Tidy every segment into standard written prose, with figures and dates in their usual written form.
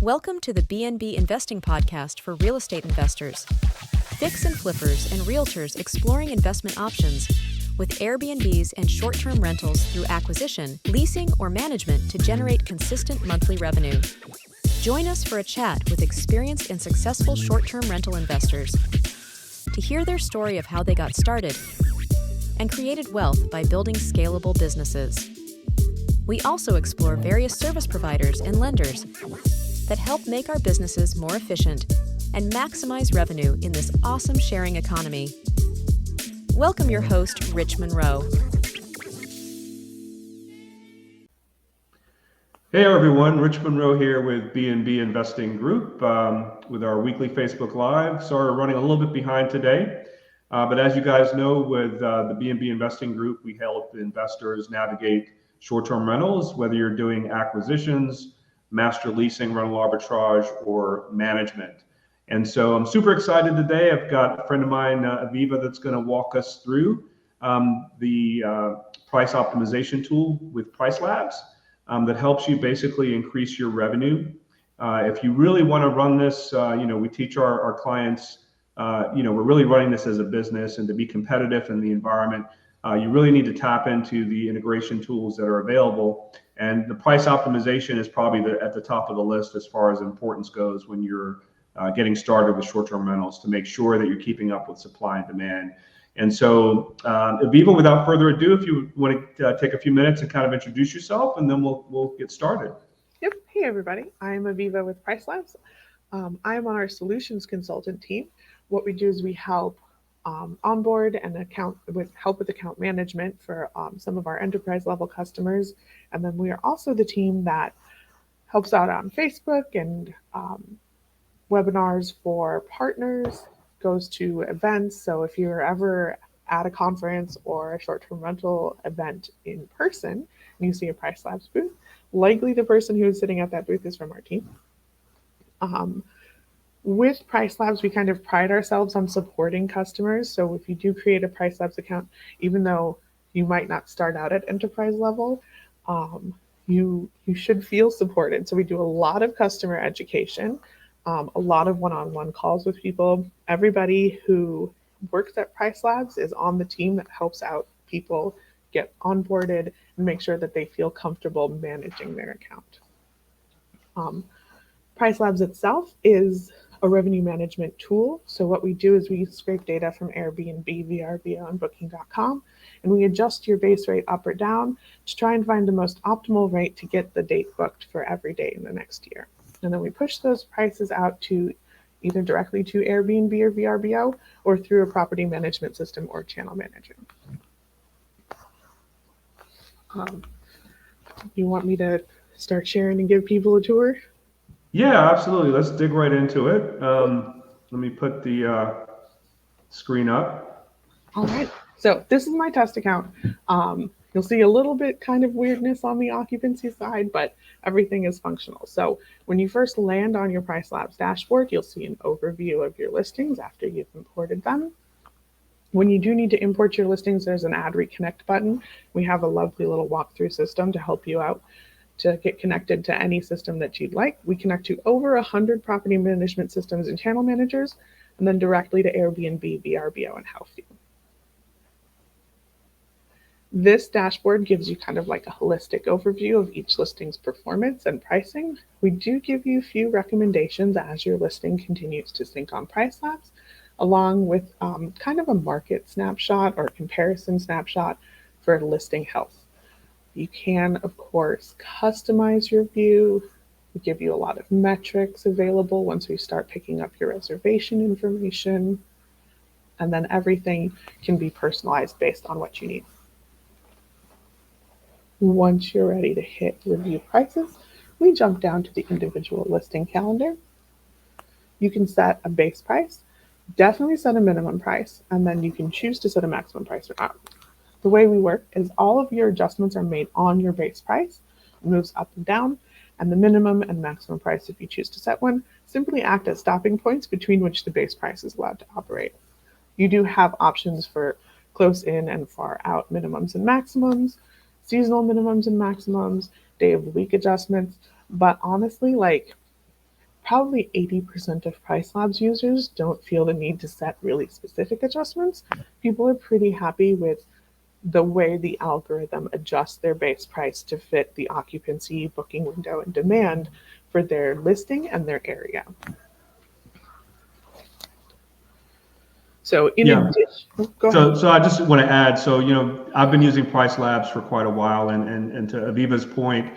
Welcome to the BNB Investing Podcast for real estate investors. Fix and flippers and realtors exploring investment options with Airbnbs and short-term rentals through acquisition, leasing, or management to generate consistent monthly revenue. Join us for a chat with experienced and successful short-term rental investors to hear their story of how they got started and created wealth by building scalable businesses. We also explore various service providers and lenders that help make our businesses more efficient and maximize revenue in this awesome sharing economy. Welcome your host, Rich Monroe. Hey everyone, Rich Monroe here with BNB Investing Group with our weekly Facebook Live. Sorry, we're running a little bit behind today, but as you guys know, with the BNB Investing Group, we help investors navigate short-term rentals, whether you're doing acquisitions, master leasing, rental arbitrage, or management. And so I'm super excited today. I've got a friend of mine, Aviva, that's going to walk us through the price optimization tool with Pricelabs that helps you basically increase your revenue. If you really want to run this, we teach our clients, we're really running this as a business, and to be competitive in the environment, you really need to tap into the integration tools that are available. And the price optimization is probably at the top of the list as far as importance goes when you're getting started with short-term rentals, to make sure that you're keeping up with supply and demand. And so, Aviva, without further ado, if you want to take a few minutes and kind of introduce yourself, and then we'll get started. Yep. Hey, everybody. I'm Aviva with Pricelabs. I'm on our solutions consultant team. What we do is we help onboard and help with account management for some of our enterprise level customers. And then we are also the team that helps out on Facebook and webinars for partners, goes to events. So if you're ever at a conference or a short-term rental event in person and you see a Pricelabs booth, likely the person who is sitting at that booth is from our team. With Pricelabs, we kind of pride ourselves on supporting customers. So if you do create a Pricelabs account, even though you might not start out at enterprise level, you should feel supported. So we do a lot of customer education, a lot of one-on-one calls with people. Everybody who works at Pricelabs is on the team that helps out people get onboarded and make sure that they feel comfortable managing their account. Pricelabs itself is a revenue management tool. So what we do is we scrape data from Airbnb, VRBO, and Booking.com, and we adjust your base rate up or down to try and find the most optimal rate to get the date booked for every day in the next year. And then we push those prices out to either directly to Airbnb or VRBO or through a property management system or channel manager. You want me to start sharing and give people a tour? Yeah, absolutely. Let's dig right into it. Let me put the screen up. All right. So this is my test account. You'll see a little bit kind of weirdness on the occupancy side, but everything is functional. So when you first land on your Pricelabs dashboard, you'll see an overview of your listings after you've imported them. When you do need to import your listings, there's an Add Reconnect button. We have a lovely little walkthrough system to help you out to get connected to any system that you'd like. We connect to over 100 property management systems and channel managers, and then directly to Airbnb, VRBO, and HousevView. This dashboard gives you kind of like a holistic overview of each listing's performance and pricing. We do give you a few recommendations as your listing continues to sync on Pricelabs, along with kind of a market snapshot or comparison snapshot for listing health. You can, of course, customize your view. We give you a lot of metrics available once we start picking up your reservation information. And then everything can be personalized based on what you need. Once you're ready to hit review prices, we jump down to the individual listing calendar. You can set a base price, definitely set a minimum price, and then you can choose to set a maximum price or not. The way we work is all of your adjustments are made on your base price, moves up and down, and the minimum and maximum price, if you choose to set one, simply act as stopping points between which the base price is allowed to operate. You do have options for close in and far out minimums and maximums, seasonal minimums and maximums, day of the week adjustments, but honestly, probably 80% of Pricelabs users don't feel the need to set really specific adjustments. People are pretty happy with the way the algorithm adjusts their base price to fit the occupancy, booking window, and demand for their listing and their area. So in Yeah. addition, go ahead. So I just want to add, so, I've been using Pricelabs for quite a while, and to Aviva's point,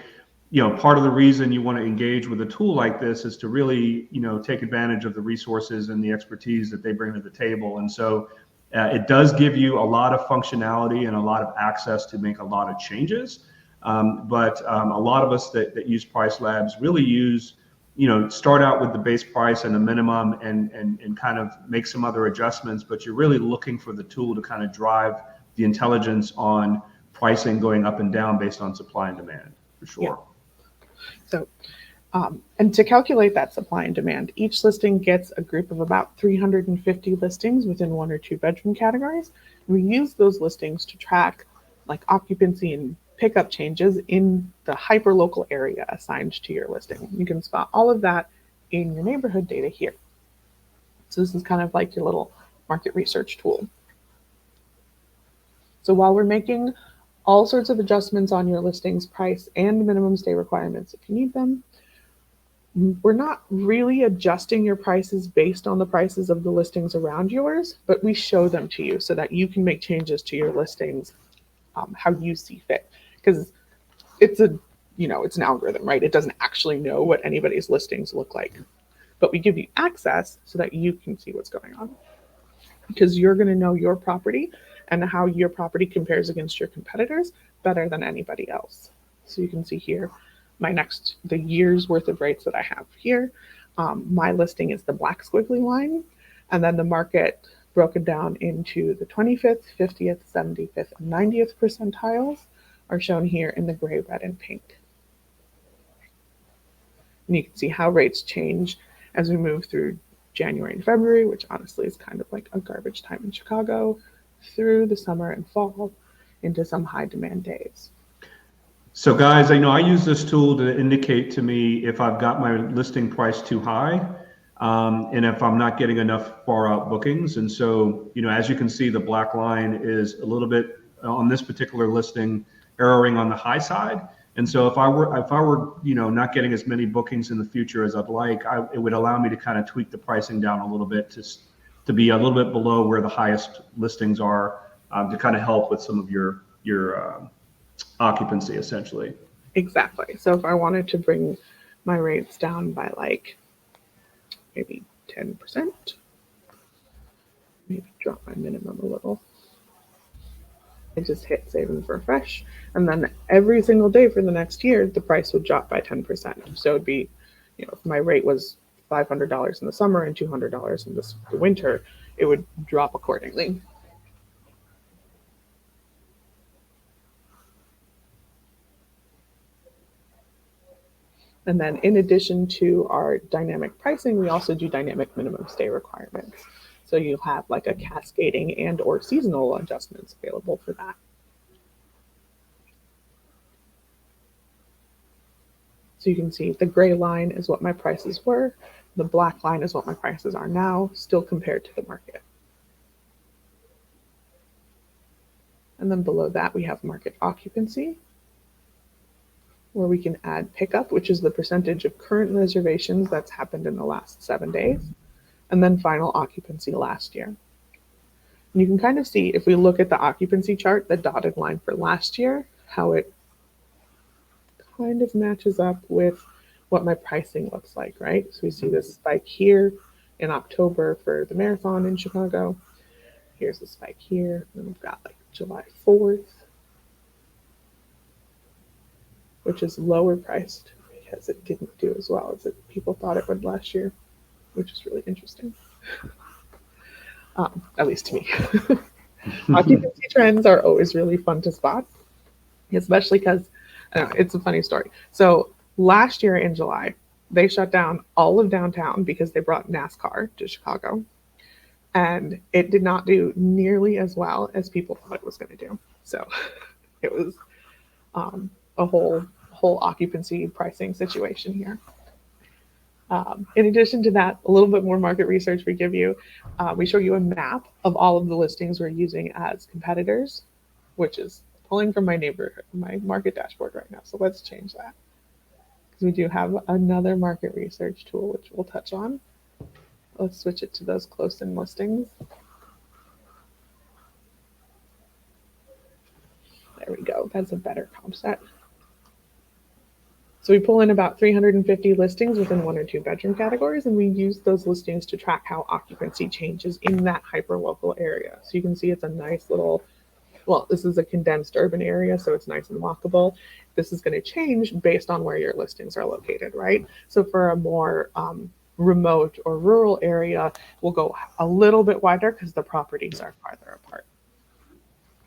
part of the reason you want to engage with a tool like this is to really, take advantage of the resources and the expertise that they bring to the table. And so it does give you a lot of functionality and a lot of access to make a lot of changes. But a lot of us that use Pricelabs really use, start out with the base price and a minimum and kind of make some other adjustments, but you're really looking for the tool to kind of drive the intelligence on pricing going up and down based on supply and demand, for sure. Yeah. So, and to calculate that supply and demand, each listing gets a group of about 350 listings within 1 or 2 bedroom categories. We use those listings to track like occupancy and pickup changes in the hyperlocal area assigned to your listing. You can spot all of that in your neighborhood data here. So this is kind of like your little market research tool. So while we're making all sorts of adjustments on your listing's price and minimum stay requirements if you need them, we're not really adjusting your prices based on the prices of the listings around yours, but we show them to you so that you can make changes to your listings how you see fit. Because it's it's an algorithm, right? It doesn't actually know what anybody's listings look like, but we give you access so that you can see what's going on, because you're going to know your property and how your property compares against your competitors better than anybody else. So you can see here the year's worth of rates that I have here. My listing is the black squiggly line, and then the market broken down into the 25th, 50th, 75th, and 90th percentiles are shown here in the gray, red, and pink. And you can see how rates change as we move through January and February, which honestly is kind of like a garbage time in Chicago, through the summer and fall into some high demand days. So guys, I use this tool to indicate to me if I've got my listing price too high, and if I'm not getting enough far out bookings. And so, as you can see, the black line is a little bit on this particular listing erroring on the high side. And so if I were not getting as many bookings in the future as I'd like, it would allow me to kind of tweak the pricing down a little bit to be a little bit below where the highest listings are, to kind of help with some of your occupancy, essentially. Exactly. So if I wanted to bring my rates down by like maybe 10%, maybe drop my minimum a little, I just hit save and refresh, and then every single day for the next year, the price would drop by 10%. So it'd be, if my rate was $500 in the summer and $200 in the winter, it would drop accordingly. And then in addition to our dynamic pricing, we also do dynamic minimum stay requirements. So you'll have like a cascading and or seasonal adjustments available for that. So you can see the gray line is what my prices were. The black line is what my prices are now, still compared to the market. And then below that, we have market occupancy, where we can add pickup, which is the percentage of current reservations that's happened in the last 7 days, and then final occupancy last year. And you can kind of see, if we look at the occupancy chart, the dotted line for last year, how it kind of matches up with what my pricing looks like, right? So we see this spike here in October for the marathon in Chicago. Here's the spike here, and we've got like July 4th, which is lower priced because it didn't do as well as people thought it would last year, which is really interesting, at least to me. Occupancy trends are always really fun to spot, especially because, it's a funny story. So last year in July, they shut down all of downtown because they brought NASCAR to Chicago, and it did not do nearly as well as people thought it was going to do. So it was a whole occupancy pricing situation here. In addition to that, a little bit more market research we give you. We show you a map of all of the listings we're using as competitors, which is pulling from my market dashboard right now. So let's change that. Because we do have another market research tool, which we'll touch on. Let's switch it to those close-in listings. There we go. That's a better comp set. So we pull in about 350 listings within 1 or 2 bedroom categories, and we use those listings to track how occupancy changes in that hyper-local area. So you can see it's a nice little, well, this is a condensed urban area, so it's nice and walkable. This is going to change based on where your listings are located, right? So for a more remote or rural area, we'll go a little bit wider because the properties are farther apart.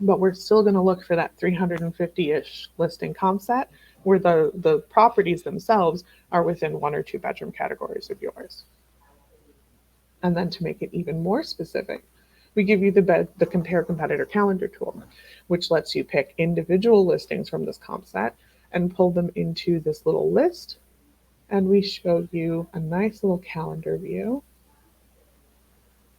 But we're still going to look for that 350-ish listing comp set where the properties themselves are within 1 or 2 bedroom categories of yours. And then to make it even more specific, we give you the compare competitor calendar tool, which lets you pick individual listings from this comp set and pull them into this little list. And we show you a nice little calendar view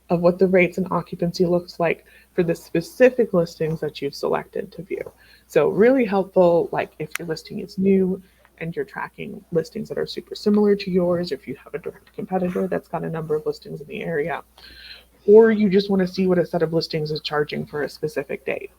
of what the rates and occupancy looks like for the specific listings that you've selected to view. So really helpful, like if your listing is new and you're tracking listings that are super similar to yours, if you have a direct competitor that's got a number of listings in the area, or you just want to see what a set of listings is charging for a specific date.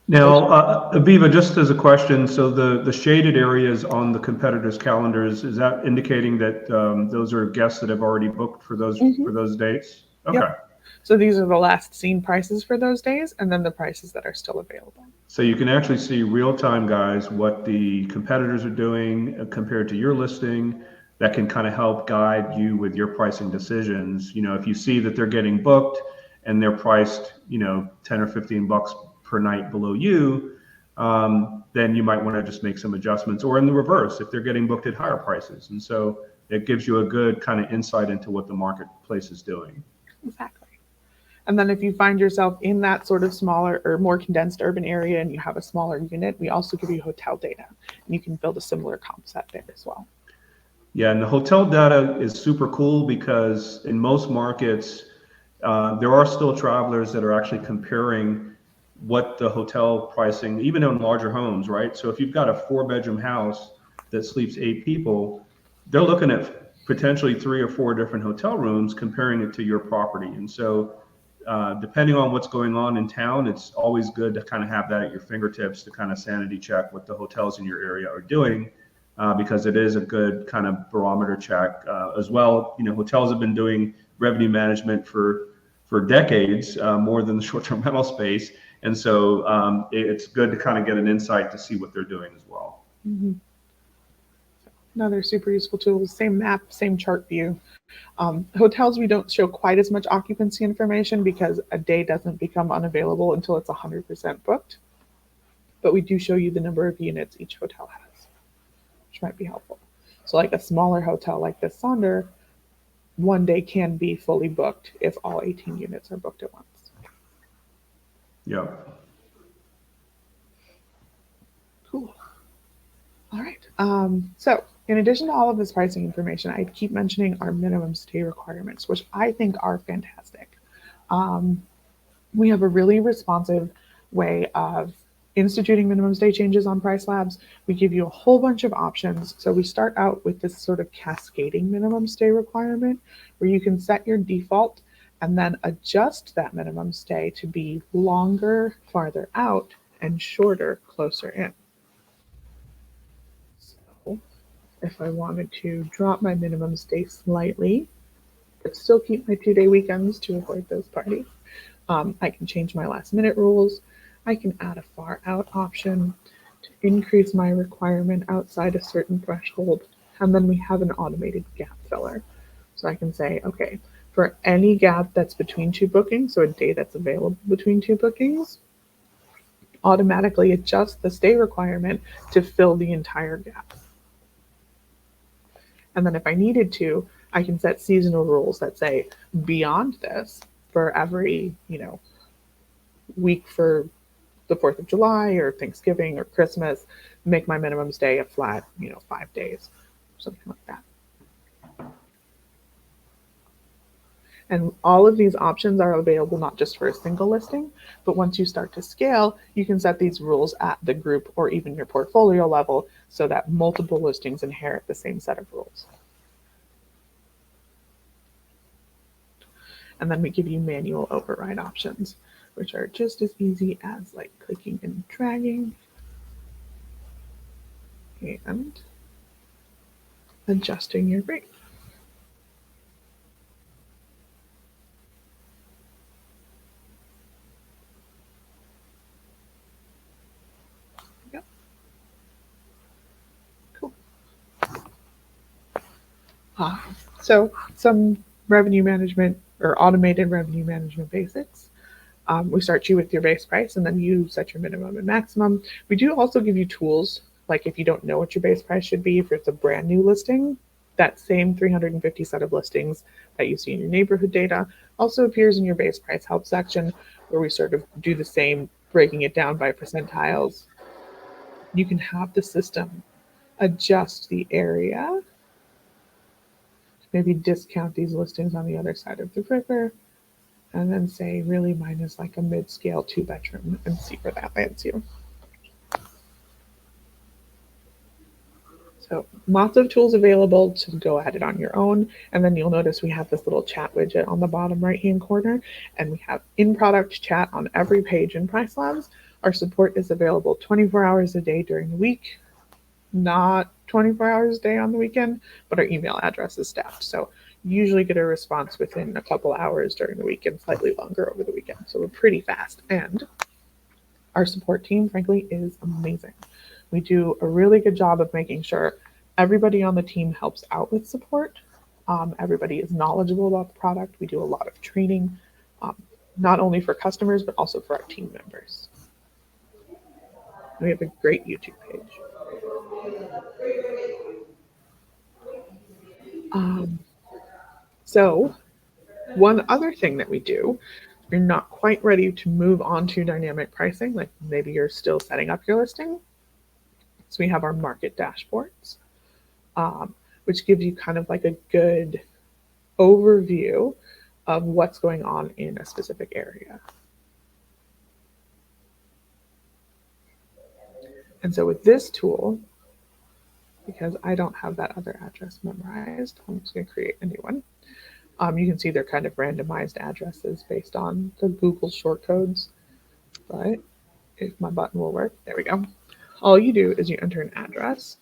Now, Aviva, just as a question, so the shaded areas on the competitors' calendars, is that indicating that those are guests that have already booked for those dates? Okay. Yep. So these are the last seen prices for those days, and then the prices that are still available. So you can actually see real time, guys, what the competitors are doing compared to your listing. That can kind of help guide you with your pricing decisions. You know, if you see that they're getting booked and they're priced, 10 or 15 bucks per night below you, then you might want to just make some adjustments, or in the reverse, if they're getting booked at higher prices. And so it gives you a good kind of insight into what the marketplace is doing. Exactly. And then if you find yourself in that sort of smaller or more condensed urban area and you have a smaller unit, we also give you hotel data, and you can build a similar comp set there as well. Yeah, and the hotel data is super cool because in most markets, there are still travelers that are actually comparing what the hotel pricing, even in larger homes, right? So if you've got a 4-bedroom house that sleeps 8 people, they're looking at potentially 3 or 4 different hotel rooms, comparing it to your property. And so depending on what's going on in town, it's always good to kind of have that at your fingertips to kind of sanity check what the hotels in your area are doing, because it is a good kind of barometer check as well. Hotels have been doing revenue management for decades, more than the short-term rental space. And so it's good to kind of get an insight to see what they're doing as well. Mm-hmm. Another super useful tool, same map, same chart view. Hotels, we don't show quite as much occupancy information because a day doesn't become unavailable until it's 100% booked. But we do show you the number of units each hotel has, which might be helpful. So like a smaller hotel like this Sonder, one day can be fully booked if all 18 units are booked at once. Yeah. Cool. All right. So in addition to all of this pricing information, I keep mentioning our minimum stay requirements, which I think are fantastic. We have a really responsive way of instituting minimum stay changes on Pricelabs. We give you a whole bunch of options. So we start out with this sort of cascading minimum stay requirement where you can set your default and then adjust that minimum stay to be longer, farther out, and shorter, closer in. So if I wanted to drop my minimum stay slightly, but still keep my 2-day weekends to avoid those parties, I can change my last minute rules. I can add a far out option to increase my requirement outside a certain threshold. And then we have an automated gap filler. So I can say, okay, for any gap that's between 2 bookings, so a day that's available between 2 bookings, automatically adjust the stay requirement to fill the entire gap. And then if I needed to, I can set seasonal rules that say beyond this, for every, week for the 4th of July or Thanksgiving or Christmas, make my minimum stay a flat, 5 days, something like that. And all of these options are available not just for a single listing, but once you start to scale, you can set these rules at the group or even your portfolio level so that multiple listings inherit the same set of rules. And then we give you manual override options, which are just as easy as like clicking and dragging and adjusting your rate. Yep. Cool. So some revenue management or automated revenue management basics. We start you with your base price and then you set your minimum and maximum. We do also give you tools, like if you don't know what your base price should be, if it's a brand new listing, that same 350 set of listings that you see in your neighborhood data also appears in your base price help section, where we sort of do the same, breaking it down by percentiles. You can have the system adjust the area, maybe discount these listings on the other side of the river, and then say really mine is like a mid-scale 2-bedroom and see where that lands you. So lots of tools available to go at it on your own. And then you'll notice we have this little chat widget on the bottom right-hand corner, and we have in-product chat on every page in Pricelabs. Our support is available 24 hours a day during the week, not 24 hours a day on the weekend, but our email address is staffed. So you usually get a response within a couple hours during the week and slightly longer over the weekend. So we're pretty fast. And our support team, frankly, is amazing. We do a really good job of making sure everybody on the team helps out with support. Everybody is knowledgeable about the product. We do a lot of training, not only for customers, but also for our team members. We have a great YouTube page. So one other thing that we do, if you're not quite ready to move on to dynamic pricing, like maybe you're still setting up your listing, so we have our market dashboards, which gives you kind of like a good overview of what's going on in a specific area. And so with this tool, because I don't have that other address memorized, I'm just going to create a new one. You can see they're kind of randomized addresses based on the Google short codes. But if my button will work, there we go. All you do is you enter an address.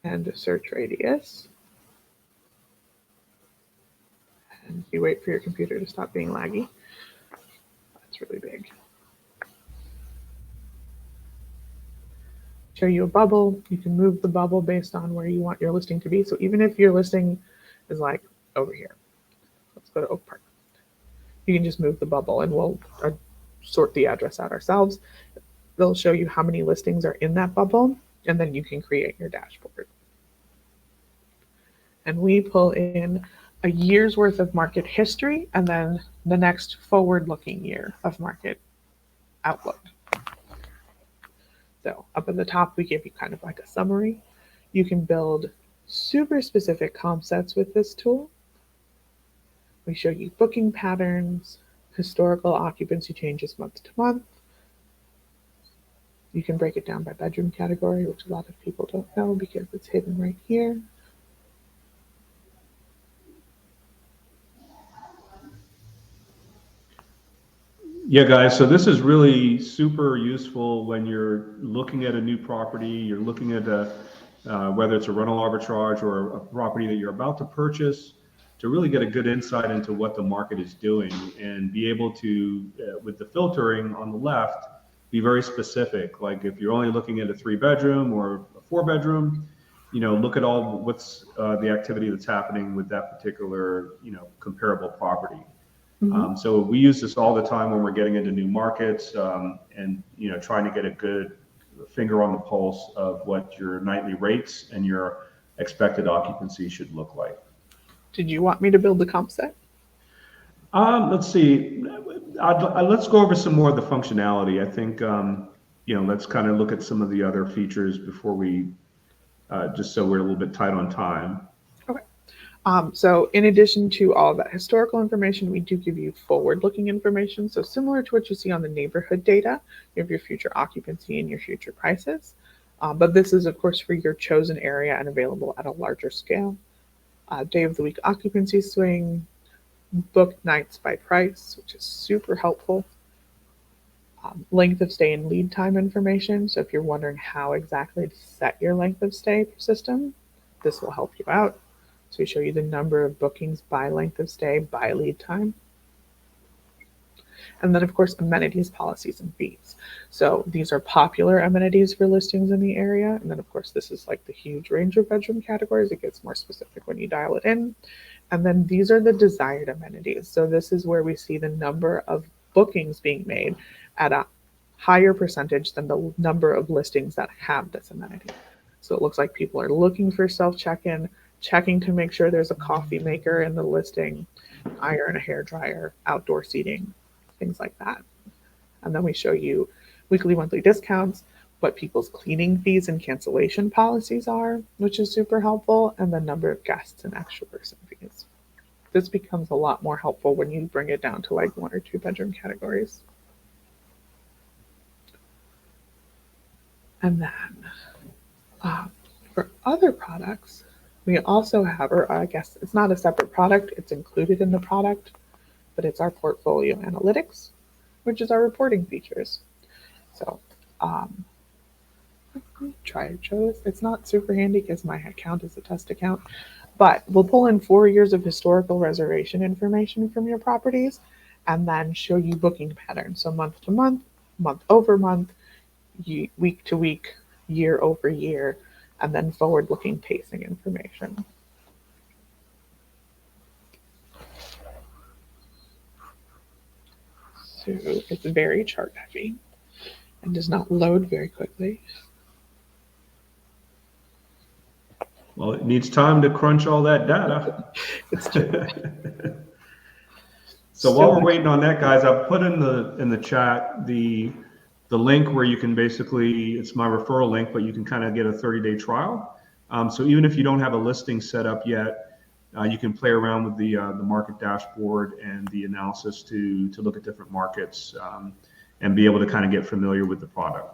And a search radius. And you wait for your computer to stop being laggy. That's really big. Show you a bubble. You can move the bubble based on where you want your listing to be. So even if your listing is like over here, let's go to Oak Park. You can just move the bubble and we'll sort the address out ourselves. They'll show you how many listings are in that bubble, and then you can create your dashboard. And we pull in a year's worth of market history and then the next forward-looking year of market outlook. So up at the top, we give you kind of like a summary. You can build super specific comp sets with this tool. We show you booking patterns, historical occupancy changes month to month. You can break it down by bedroom category, which a lot of people don't know because it's hidden right here. Yeah, guys, so this is really super useful when you're looking at a new property, you're looking at whether it's a rental arbitrage or a property that you're about to purchase, to really get a good insight into what the market is doing and be able to, with the filtering on the left, be very specific. Like if you're only looking at a 3-bedroom or a 4-bedroom, look at all what's the activity that's happening with that particular, comparable property. Mm-hmm. So we use this all the time when we're getting into new markets and trying to get a good finger on the pulse of what your nightly rates and your expected occupancy should look like. Did you want me to build the comp set? Let's see. Let's go over some more of the functionality. I think let's kind of look at some of the other features before we just so we're a little bit tight on time. Okay. So in addition to all of that historical information, we do give you forward-looking information. So similar to what you see on the neighborhood data, you have your future occupancy and your future prices. But this is, of course, for your chosen area and available at a larger scale. Day of the week occupancy swing, booked nights by price, which is super helpful. Length of stay and lead time information. So if you're wondering how exactly to set your length of stay system, this will help you out. So we show you the number of bookings by length of stay, by lead time. And then, of course, amenities, policies, and fees. So these are popular amenities for listings in the area. And then, of course, this is like the huge range of bedroom categories. It gets more specific when you dial it in. And then these are the desired amenities. So this is where we see the number of bookings being made at a higher percentage than the number of listings that have this amenity. So it looks like people are looking for self-check-in, checking to make sure there's a coffee maker in the listing, iron, a hair dryer, outdoor seating, things like that. And then we show you weekly, monthly discounts, what people's cleaning fees and cancellation policies are, which is super helpful, and the number of guests and extra person fees. This becomes a lot more helpful when you bring it down to like 1 or 2 bedroom categories. And then for other products, we also have, or I guess it's not a separate product, it's included in the product, but it's our portfolio analytics, which is our reporting features. So try to show this. It's not super handy because my account is a test account, but we'll pull in 4 years of historical reservation information from your properties and then show you booking patterns. So month to month, month over month, week to week, year over year, and then forward-looking pacing information. So it's very chart heavy and does not load very quickly. Well, it needs time to crunch all that data. It's true. So while we're waiting on that, guys, I've put in the chat the link where you can basically, it's my referral link, but you can kind of get a 30-day trial. So even if you don't have a listing set up yet, you can play around with the market dashboard and the analysis to look at different markets and be able to kind of get familiar with the product.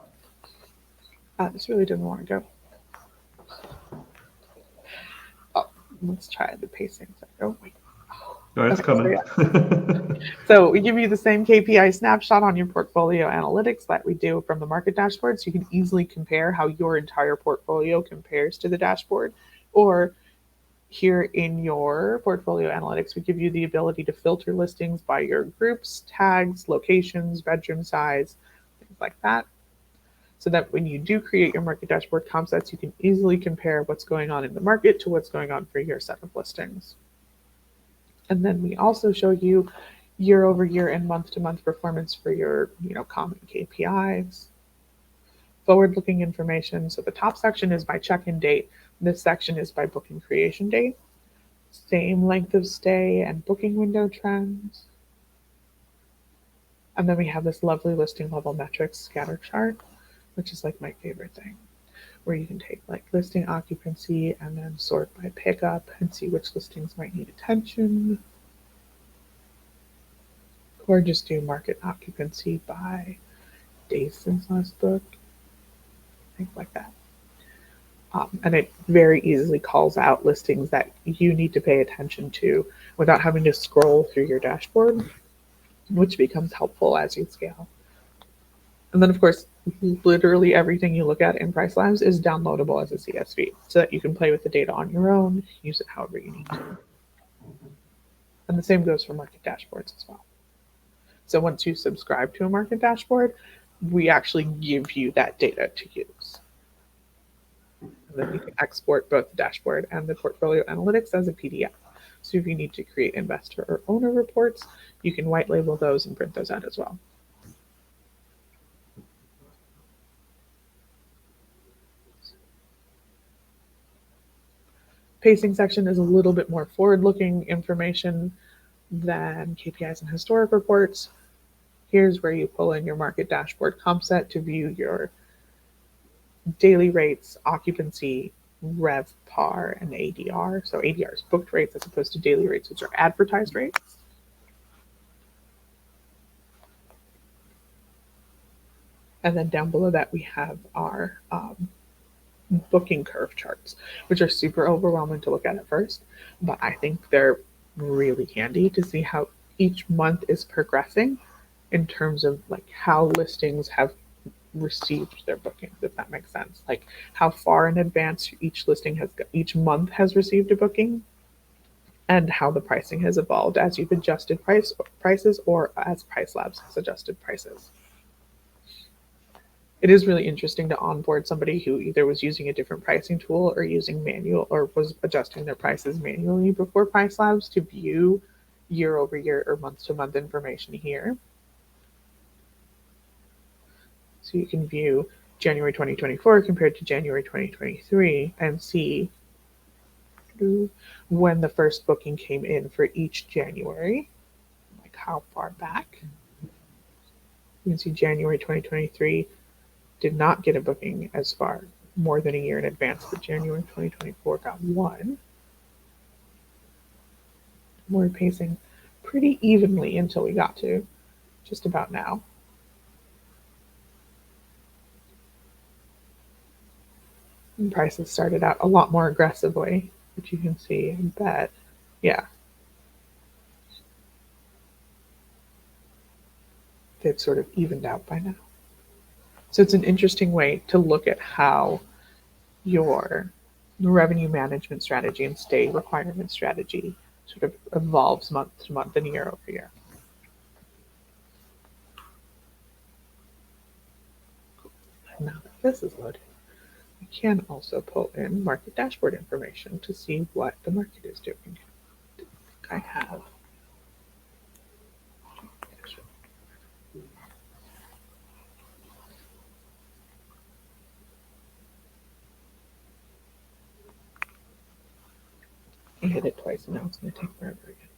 This really didn't want to go. Oh, let's try the pacing. Oh, wait. Oh, it's coming. So we give you the same KPI snapshot on your portfolio analytics that we do from the market dashboard, so you can easily compare how your entire portfolio compares to the dashboard. Or here in your portfolio analytics, we give you the ability to filter listings by your groups, tags, locations, bedroom size, things like that. So that when you do create your market dashboard comp sets, you can easily compare what's going on in the market to what's going on for your set of listings. And then we also show you year over year and month to month performance for your, common KPIs, forward-looking information. So the top section is by check-in date. This section is by booking creation date. Same length of stay and booking window trends. And then we have this lovely listing level metrics scatter chart, which is like my favorite thing, where you can take like listing occupancy and then sort by pickup and see which listings might need attention. Or just do market occupancy by days since last book, things like that. And it very easily calls out listings that you need to pay attention to without having to scroll through your dashboard, which becomes helpful as you scale. And then, of course, literally everything you look at in Pricelabs is downloadable as a CSV so that you can play with the data on your own, use it however you need to. And the same goes for market dashboards as well. So once you subscribe to a market dashboard, we actually give you that data to use. And then you can export both the dashboard and the portfolio analytics as a PDF. So if you need to create investor or owner reports, you can white label those and print those out as well. Pacing section is a little bit more forward-looking information than KPIs and historic reports. Here's where you pull in your market dashboard comp set to view your daily rates, occupancy, RevPAR and ADR. So ADR is booked rates as opposed to daily rates, which are advertised rates. And then down below that, we have our booking curve charts, which are super overwhelming to look at first, but I think they're really handy to see how each month is progressing in terms of like how listings have received their bookings, if that makes sense. Like how far in advance each month has received a booking, and how the pricing has evolved as you've adjusted prices or as Pricelabs has adjusted prices. It is really interesting to onboard somebody who either was using a different pricing tool or using manual or was adjusting their prices manually before Pricelabs to view year over year or month to month information here. So you can view January 2024 compared to January 2023 and see when the first booking came in for each January, like how far back. You can see January 2023 did not get a booking as far more than a year in advance, but January 2024 got one. We're pacing pretty evenly until we got to just about now. And prices started out a lot more aggressively, which you can see that, yeah, they've sort of evened out by now. So it's an interesting way to look at how your revenue management strategy and stay requirement strategy sort of evolves month to month and year over year. And now that this is loaded, we can also pull in market dashboard information to see what the market is doing. I think I have. I hit it twice and now it's going to take forever again.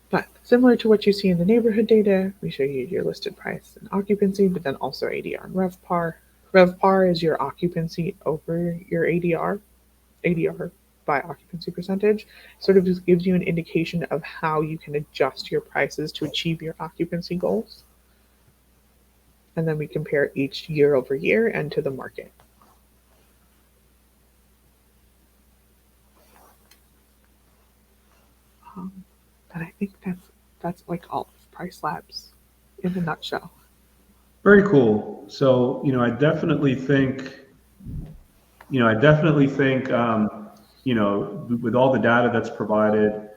But similar to what you see in the neighborhood data, we show you your listed price and occupancy, but then also ADR and RevPAR. RevPAR is your occupancy over your ADR. ADR by occupancy percentage sort of just gives you an indication of how you can adjust your prices to achieve your occupancy goals. And then we compare each year over year and to the market. But I think that's like all of Pricelabs in a nutshell. Very cool. So, I definitely think, with all the data that's provided,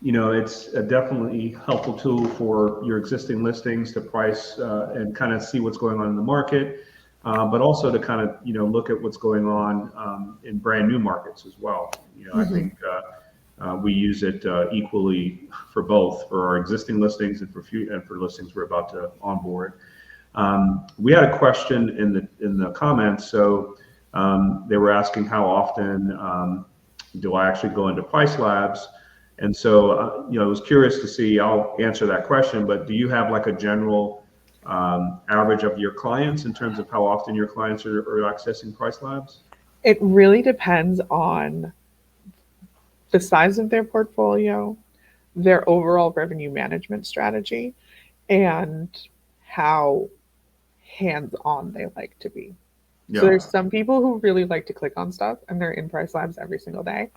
it's a definitely helpful tool for your existing listings to price and kind of see what's going on in the market, but also to kind of, look at what's going on in brand new markets as well. I think we use it equally for both, for our existing listings and for listings we're about to onboard. We had a question in the comments, so they were asking how often do I actually go into Pricelabs, and so I was curious to see. I'll answer that question, but do you have like a general average of your clients in terms of how often your clients are accessing Pricelabs? It really depends on the size of their portfolio, their overall revenue management strategy, and how hands-on they like to be. Yeah. So there's some people who really like to click on stuff and they're in Pricelabs every single day.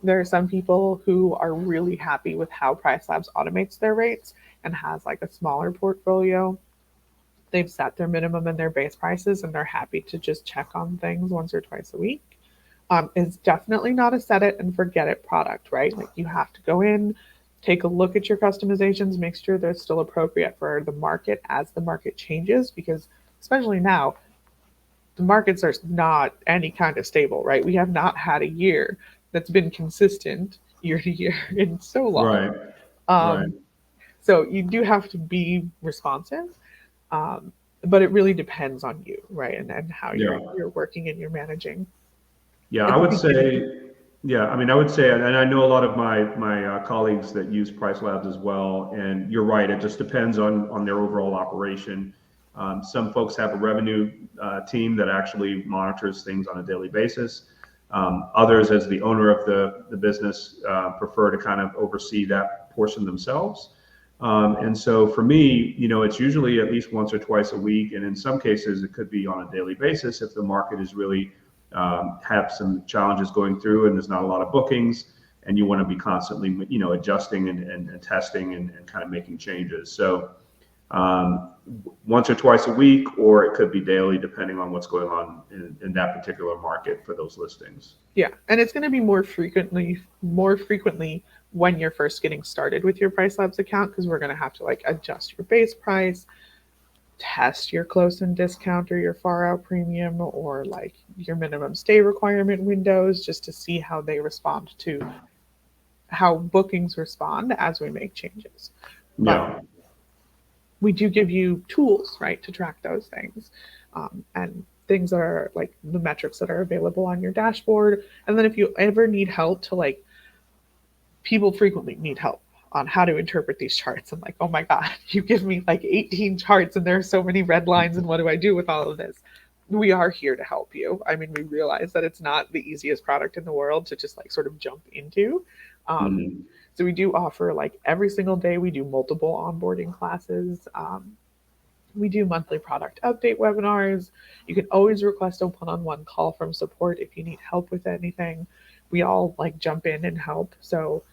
There are some people who are really happy with how Pricelabs automates their rates and has like a smaller portfolio. They've set their minimum and their base prices and they're happy to just check on things once or twice a week. It's definitely not a set it and forget it product, right? Like you have to go in, take a look at your customizations, make sure they're still appropriate for the market as the market changes, because especially now, the markets are not any kind of stable, right? We have not had a year that's been consistent year to year in so long. Right. So you do have to be responsive, but it really depends on you, right? And how you're working and you're managing. Yeah, I would say, and I know a lot of my colleagues that use Pricelabs as well, and you're right, it just depends on their overall operation. Some folks have a revenue team that actually monitors things on a daily basis. Others, as the owner of the business, prefer to kind of oversee that portion themselves. And so for me, it's usually at least once or twice a week. And in some cases, it could be on a daily basis if the market is really have some challenges going through and there's not a lot of bookings and you want to be constantly, adjusting and testing and kind of making changes. So once or twice a week, or it could be daily, depending on what's going on in that particular market for those listings. Yeah, and it's going to be more frequently when you're first getting started with your Pricelabs account, because we're going to have to adjust your base price, test your close-in discount or your far-out premium, or your minimum stay requirement windows, just to see how they respond to how bookings respond as we make changes. Yeah. But we do give you tools, right, to track those things. And things are like the metrics that are available on your dashboard. And then if you ever need help to people frequently need help on how to interpret these charts. I'm like, oh my God, you give me 18 charts and there are so many red lines and what do I do with all of this? We are here to help you. I mean, we realize that it's not the easiest product in the world to just sort of jump into. So we do offer every single day, we do multiple onboarding classes. We do monthly product update webinars. You can always request a one-on-one call from support if you need help with anything. We all jump in and help. So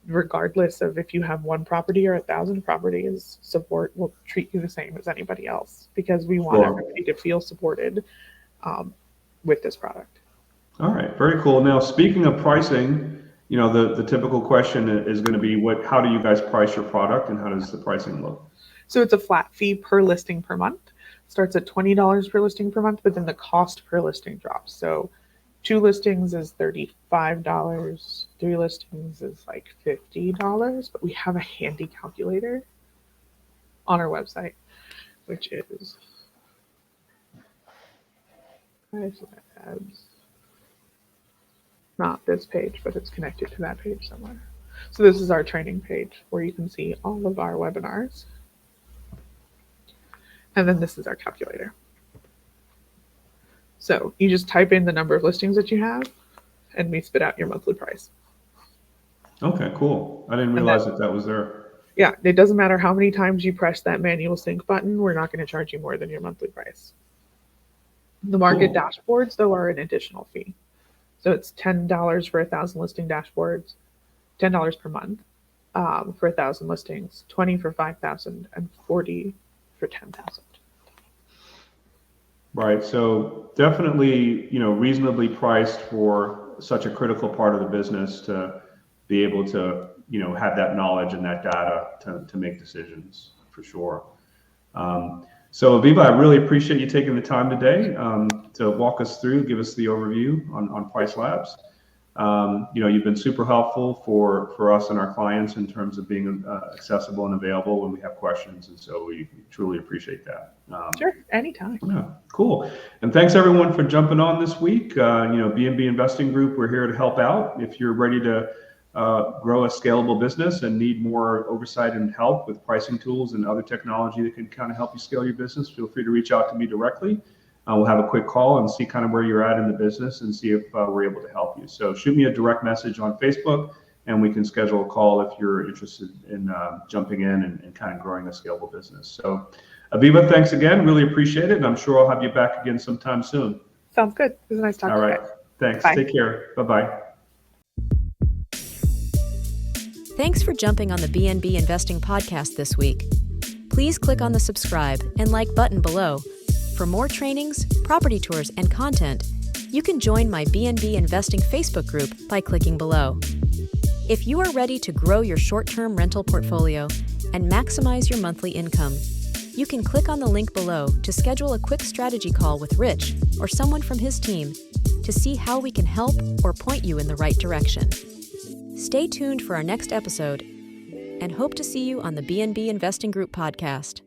regardless of if you have one property or 1,000 properties, support will treat you the same as anybody else, because we want everybody to feel supported with this product. All right, very cool. Now, speaking of pricing, the typical question is going to be how do you guys price your product and how does the pricing look? So it's a flat fee per listing per month. Starts at $20 per listing per month, but then the cost per listing drops. So 2 listings is $35, 3 listings is $50, but we have a handy calculator on our website, which is Pricelabs. Not this page, but it's connected to that page somewhere. So this is our training page where you can see all of our webinars. And then this is our calculator. So you just type in the number of listings that you have and we spit out your monthly price. Okay, cool. I didn't realize that was there. Yeah, it doesn't matter how many times you press that manual sync button, we're not going to charge you more than your monthly price. The market dashboards, though, are an additional fee. So it's $10 for 1,000 listing dashboards, $10 per month for 1,000 listings, $20 for 5,000, and $40 for 10,000. Right. So definitely, reasonably priced for such a critical part of the business to be able to, have that knowledge and that data to make decisions, for sure. So Aviva, I really appreciate you taking the time today to walk us through, give us the overview on Pricelabs. You've been super helpful for us and our clients in terms of being accessible and available when we have questions. And so we truly appreciate that. Sure, anytime. Yeah, cool. And thanks everyone for jumping on this week. B&B Investing Group, we're here to help out. If you're ready to grow a scalable business and need more oversight and help with pricing tools and other technology that can kind of help you scale your business, feel free to reach out to me directly. We'll have a quick call and see kind of where you're at in the business and see if we're able to help you. So shoot me a direct message on Facebook and we can schedule a call if you're interested in jumping in and kind of growing a scalable business. So Aviva, thanks again. Really appreciate it. And I'm sure I'll have you back again sometime soon. Sounds good. It was nice talking to you. All right. Thanks. Bye. Take care. Bye-bye. Thanks for jumping on the BNB Investing Podcast this week. Please click on the subscribe and like button below. For more trainings, property tours, and content, you can join my BNB Investing Facebook group by clicking below. If you are ready to grow your short-term rental portfolio and maximize your monthly income, you can click on the link below to schedule a quick strategy call with Rich or someone from his team to see how we can help or point you in the right direction. Stay tuned for our next episode and hope to see you on the BNB Investing Group podcast.